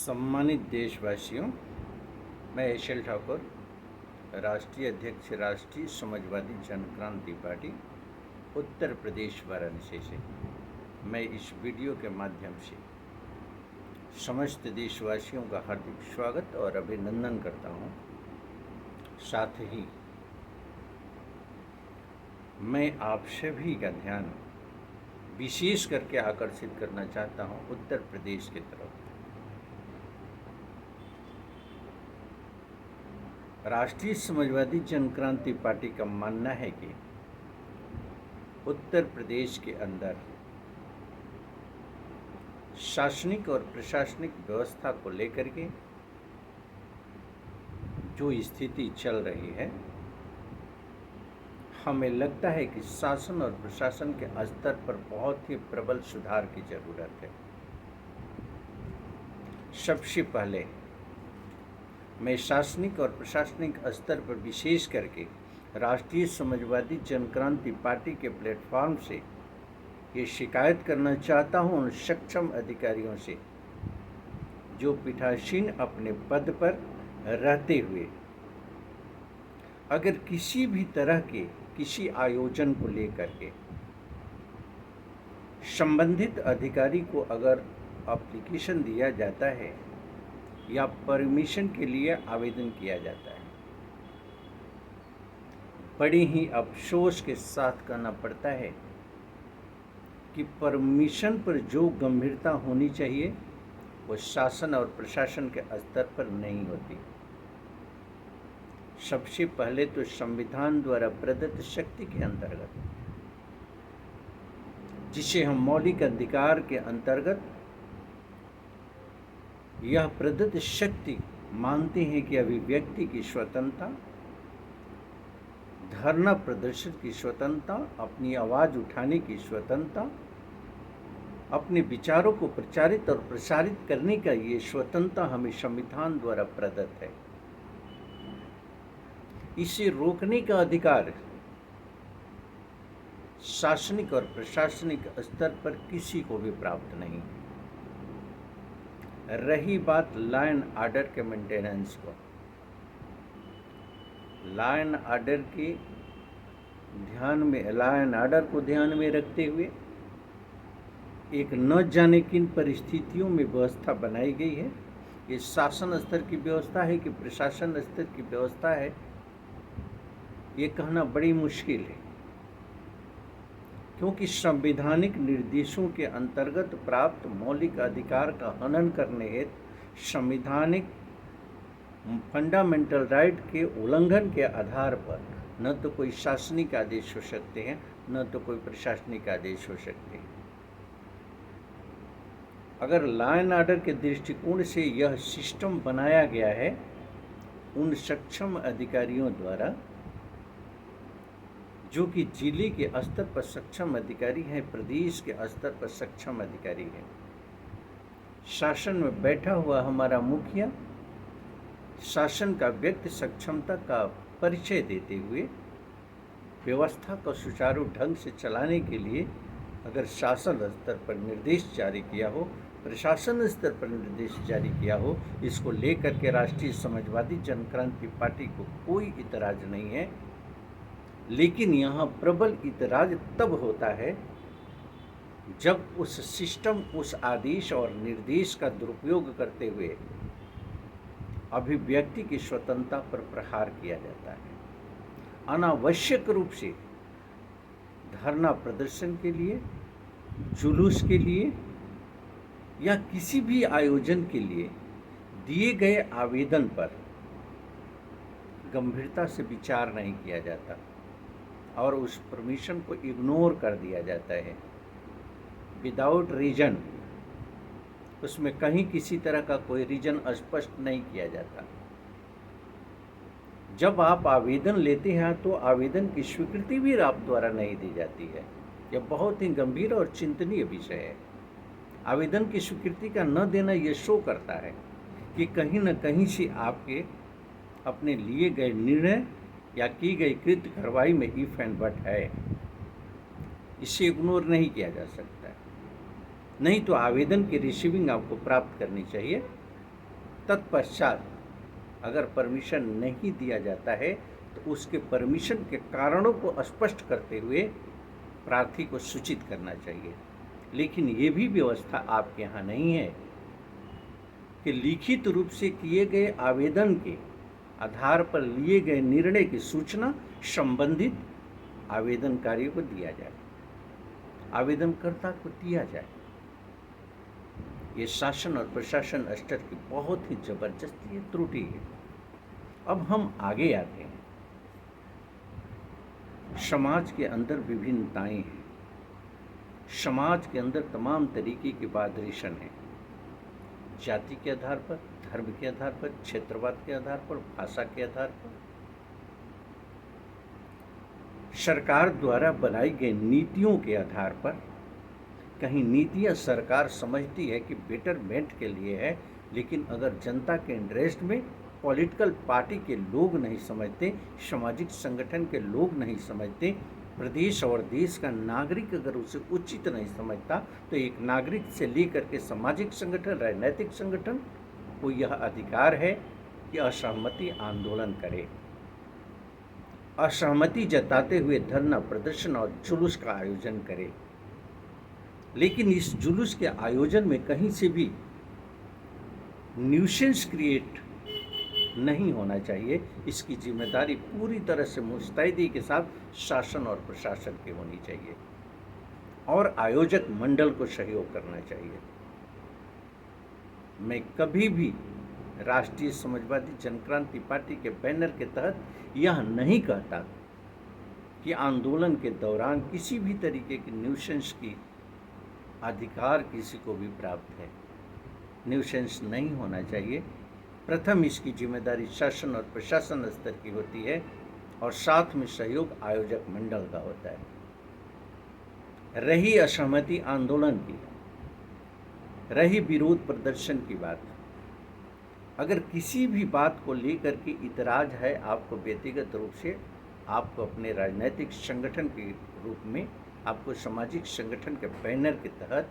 सम्मानित देशवासियों, मैं एशल ठाकुर, राष्ट्रीय अध्यक्ष राष्ट्रीय समाजवादी जनक्रांति पार्टी उत्तर प्रदेश वाराणसी से मैं इस वीडियो के माध्यम से समस्त देशवासियों का हार्दिक स्वागत और अभिनंदन करता हूं। साथ ही मैं आप सभी का ध्यान विशेष करके आकर्षित करना चाहता हूं उत्तर प्रदेश की तरफ। राष्ट्रीय समाजवादी जनक्रांति पार्टी का मानना है कि उत्तर प्रदेश के अंदर शासनिक और प्रशासनिक व्यवस्था को लेकर के जो स्थिति चल रही है, हमें लगता है कि शासन और प्रशासन के स्तर पर बहुत ही प्रबल सुधार की जरूरत है। सबसे पहले मैं शासनिक और प्रशासनिक स्तर पर विशेष करके राष्ट्रीय समाजवादी जनक्रांति पार्टी के प्लेटफॉर्म से ये शिकायत करना चाहता हूं उन सक्षम अधिकारियों से जो पीठासीन अपने पद पर रहते हुए अगर किसी भी तरह के किसी आयोजन को लेकर के संबंधित अधिकारी को अगर एप्लीकेशन दिया जाता है या परमिशन के लिए आवेदन किया जाता है, बड़े ही अफसोस के साथ कहना पड़ता है कि परमिशन पर जो गंभीरता होनी चाहिए वो शासन और प्रशासन के स्तर पर नहीं होती। सबसे पहले तो संविधान द्वारा प्रदत्त शक्ति के अंतर्गत, जिसे हम मौलिक अधिकार के अंतर्गत यह प्रदत्त शक्ति मानते हैं कि अभिव्यक्ति की स्वतंत्रता, धरना प्रदर्शन की स्वतंत्रता, अपनी आवाज़ उठाने की स्वतंत्रता, अपने विचारों को प्रचारित और प्रसारित करने का ये स्वतंत्रता हमें संविधान द्वारा प्रदत्त है। इसे रोकने का अधिकार शासनिक और प्रशासनिक स्तर पर किसी को भी प्राप्त नहीं। रही बात लॉ एंड ऑर्डर के मेंटेनेंस को, लॉ एंड ऑर्डर को ध्यान में रखते हुए एक न जाने किन परिस्थितियों में व्यवस्था बनाई गई है। ये शासन स्तर की व्यवस्था है कि प्रशासन स्तर की व्यवस्था है, ये कहना बड़ी मुश्किल है, क्योंकि संवैधानिक निर्देशों के अंतर्गत प्राप्त मौलिक अधिकार का हनन करने हेतु संवैधानिक फंडामेंटल राइट के उल्लंघन के आधार पर न तो कोई शासनिक आदेश हो सकते हैं, न तो कोई प्रशासनिक आदेश हो सकते हैं। अगर लॉ एंड ऑर्डर के दृष्टिकोण से यह सिस्टम बनाया गया है उन सक्षम अधिकारियों द्वारा, जो कि जिले के स्तर पर सक्षम अधिकारी हैं, प्रदेश के स्तर पर सक्षम अधिकारी हैं, शासन में बैठा हुआ हमारा मुखिया शासन का व्यक्ति सक्षमता का परिचय देते हुए व्यवस्था को सुचारू ढंग से चलाने के लिए अगर शासन स्तर पर निर्देश जारी किया हो, प्रशासन स्तर पर निर्देश जारी किया हो, इसको लेकर के राष्ट्रीय समाजवादी जनक्रांति पार्टी को कोई इतराज नहीं है। लेकिन यहाँ प्रबल इतराज तब होता है जब उस सिस्टम, उस आदेश और निर्देश का दुरुपयोग करते हुए अभिव्यक्ति की स्वतंत्रता पर प्रहार किया जाता है। अनावश्यक रूप से धरना प्रदर्शन के लिए, जुलूस के लिए या किसी भी आयोजन के लिए दिए गए आवेदन पर गंभीरता से विचार नहीं किया जाता और उस परमिशन को इग्नोर कर दिया जाता है विदाउट रीजन। उसमें कहीं किसी तरह का कोई रीजन स्पष्ट नहीं किया जाता। जब आप आवेदन लेते हैं तो आवेदन की स्वीकृति भी आप द्वारा नहीं दी जाती है। यह बहुत ही गंभीर और चिंतनीय विषय है। आवेदन की स्वीकृति का न देना यह शो करता है कि कहीं न कहीं से आपके अपने लिए गए निर्णय या की गई कृत कार्रवाई में इफ एंड बट है। इसे इग्नोर नहीं किया जा सकता है। नहीं तो आवेदन की रिसीविंग आपको प्राप्त करनी चाहिए तत्पश्चात अगर परमिशन नहीं दिया जाता है तो उसके परमिशन के कारणों को स्पष्ट करते हुए प्रार्थी को सूचित करना चाहिए। लेकिन ये भी व्यवस्था आपके यहाँ नहीं है कि लिखित रूप से किए गए आवेदन के आधार पर लिए गए निर्णय की सूचना संबंधित आवेदनकारी को दिया जाए, आवेदनकर्ता को दिया जाए। ये शासन और प्रशासन स्तर की बहुत ही जबरदस्त ये त्रुटि है। अब हम आगे आते हैं। समाज के अंदर विभिन्नताएं हैं, समाज के अंदर तमाम तरीके के वादरेशन हैं, जाति के आधार पर, धर्म के आधार पर, क्षेत्रवाद के आधार पर, भाषा के आधार पर। सरकार द्वारा बनाई गई नीतियों के आधार पर, कहीं नीतियां सरकार समझती है कि बेटरमेंट के लिए है, लेकिन अगर जनता के इंटरेस्ट में पॉलिटिकल पार्टी के लोग नहीं समझते, सामाजिक संगठन के लोग नहीं समझते, प्रदेश और देश का नागरिक अगर उसे उचित नहीं समझता, तो एक नागरिक से लेकर के सामाजिक संगठन, राजनीतिक संगठन को यह अधिकार है कि असहमति आंदोलन करे, असहमति जताते हुए धरना प्रदर्शन और जुलूस का आयोजन करे। लेकिन इस जुलूस के आयोजन में कहीं से भी न्यूसेंस क्रिएट नहीं होना चाहिए। इसकी जिम्मेदारी पूरी तरह से मुस्तैदी के साथ शासन और प्रशासन की होनी चाहिए और आयोजक मंडल को सहयोग करना चाहिए। मैं कभी भी राष्ट्रीय समाजवादी जनक्रांति पार्टी के बैनर के तहत यह नहीं कहता कि आंदोलन के दौरान किसी भी तरीके की न्यूसेंस की अधिकार किसी को भी प्राप्त है। न्यूसेंस नहीं होना चाहिए। प्रथम इसकी जिम्मेदारी शासन और प्रशासन स्तर की होती है और साथ में सहयोग आयोजक मंडल का होता है। रही असहमति आंदोलन की, रही विरोध प्रदर्शन की बात, अगर किसी भी बात को लेकर के इतराज है आपको व्यक्तिगत रूप से, आपको अपने राजनीतिक संगठन के रूप में, आपको सामाजिक संगठन के बैनर के तहत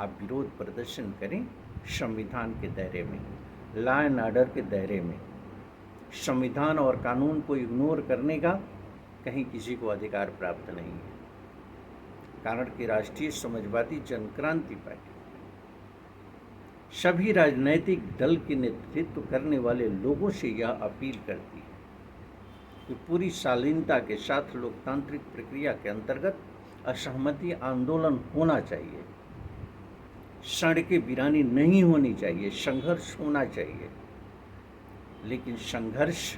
आप विरोध प्रदर्शन करें, संविधान के दायरे में, लॉ एंड ऑर्डर के दायरे में। संविधान और कानून को इग्नोर करने का कहीं किसी को अधिकार प्राप्त नहीं है। कारण कि राष्ट्रीय समाजवादी जनक्रांति पार्टी सभी राजनैतिक दल के नेतृत्व करने वाले लोगों से यह अपील करती है कि पूरी शालीनता के साथ लोकतांत्रिक प्रक्रिया के अंतर्गत असहमति आंदोलन होना चाहिए, सड़कें वीरानी नहीं होनी चाहिए, संघर्ष होना चाहिए। लेकिन संघर्ष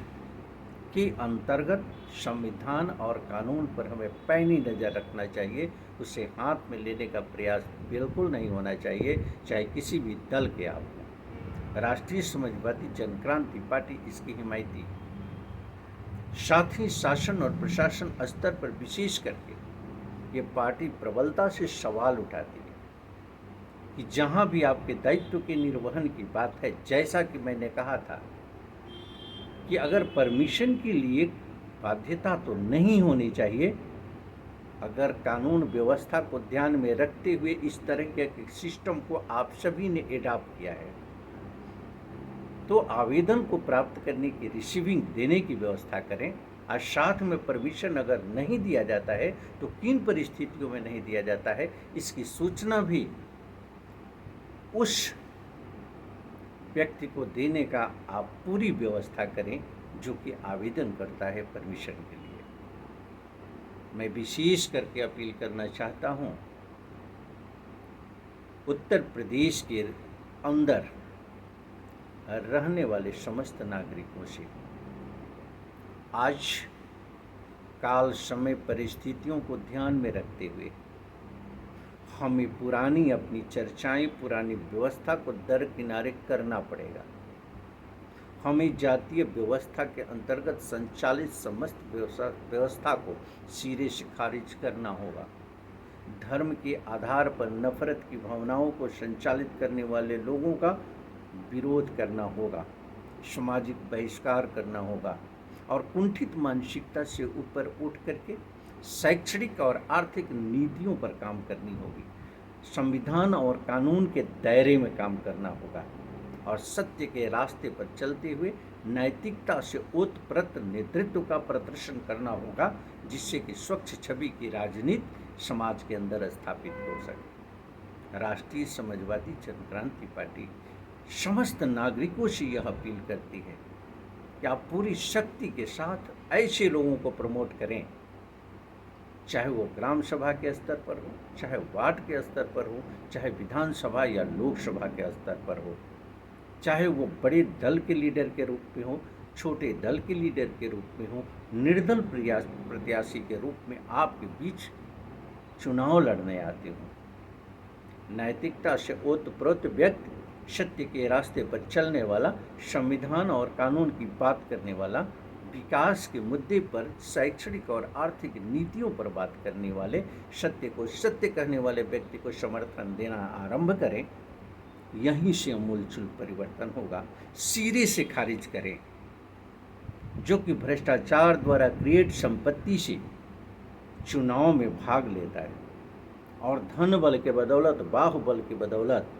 के अंतर्गत संविधान और कानून पर हमें पैनी नज़र रखना चाहिए। उसे हाथ में लेने का प्रयास बिल्कुल नहीं होना चाहिए, चाहे किसी भी दल के आप हों। राष्ट्रीय समाजवादी जनक्रांति पार्टी इसकी हिमायती है। साथ ही शासन और प्रशासन स्तर पर विशेष करके ये पार्टी प्रबलता से सवाल उठाती है कि जहां भी आपके दायित्व के निर्वहन की बात है, जैसा कि मैंने कहा था कि अगर परमिशन के लिए बाध्यता तो नहीं होनी चाहिए, अगर कानून व्यवस्था को ध्यान में रखते हुए इस तरह के सिस्टम को आप सभी ने एडॉप्ट किया है, तो आवेदन को प्राप्त करने की रिसीविंग देने की व्यवस्था करें। और साथ में परमिशन अगर नहीं दिया जाता है तो किन परिस्थितियों में नहीं दिया जाता है, इसकी सूचना भी उस व्यक्ति को देने का आप पूरी व्यवस्था करें जो कि आवेदन करता है परमिशन के लिए। मैं विशेष करके अपील करना चाहता हूं उत्तर प्रदेश के अंदर रहने वाले समस्त नागरिकों से, आज काल समय परिस्थितियों को ध्यान में रखते हुए हमें पुरानी अपनी चर्चाएं, पुरानी व्यवस्था को दरकिनारे करना पड़ेगा। हमें जातीय व्यवस्था के अंतर्गत संचालित समस्त व्यवस्था को सिरे से खारिज करना होगा। धर्म के आधार पर नफरत की भावनाओं को संचालित करने वाले लोगों का विरोध करना होगा, सामाजिक बहिष्कार करना होगा और कुंठित मानसिकता से ऊपर उठ करके शैक्षणिक और आर्थिक नीतियों पर काम करनी होगी। संविधान और कानून के दायरे में काम करना होगा। और सत्य के रास्ते पर चलते हुए नैतिकता से ओतप्रोत नेतृत्व का प्रदर्शन करना होगा, जिससे कि स्वच्छ छवि की राजनीति समाज के अंदर स्थापित हो सके। राष्ट्रीय समाजवादी जनक्रांति पार्टी समस्त नागरिकों से यह अपील करती है कि आप पूरी शक्ति के साथ ऐसे लोगों को प्रमोट करें, चाहे वो ग्राम सभा के स्तर पर हो, चाहे वार्ड के स्तर पर हो, चाहे विधानसभा या लोकसभा के स्तर पर हो, चाहे वो बड़े दल के लीडर के रूप में हो, छोटे दल के लीडर के रूप में हो, निर्दल प्रत्याशी के रूप में आपके बीच चुनाव लड़ने आते हों। नैतिकता से ओतप्रोत व्यक्ति, सत्य के रास्ते पर चलने वाला, संविधान और कानून की बात करने वाला, विकास के मुद्दे पर शैक्षणिक और आर्थिक नीतियों पर बात करने वाले, सत्य को सत्य कहने वाले व्यक्ति को समर्थन देना आरंभ करें। यहीं से अमूलचूल परिवर्तन होगा। सिरे से खारिज करें जो कि भ्रष्टाचार द्वारा क्रिएट संपत्ति से चुनाव में भाग लेता है और धन बल के बदौलत, बाहुबल के बदौलत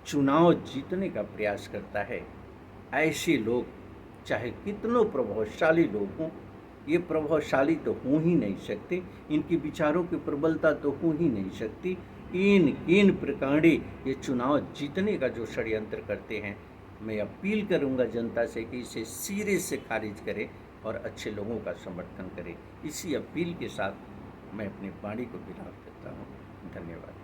चुनाव जीतने का प्रयास करता है। ऐसे लोग चाहे कितनों प्रभावशाली लोग हों, ये प्रभावशाली तो हो ही नहीं सकते, इनके विचारों की प्रबलता तो हो ही नहीं सकती। इन प्रकारे ये चुनाव जीतने का जो षड्यंत्र करते हैं, मैं अपील करूंगा जनता से कि इसे सिरे से खारिज करें और अच्छे लोगों का समर्थन करें। इसी अपील के साथ मैं अपनी वाणी को विराम देता हूँ। धन्यवाद।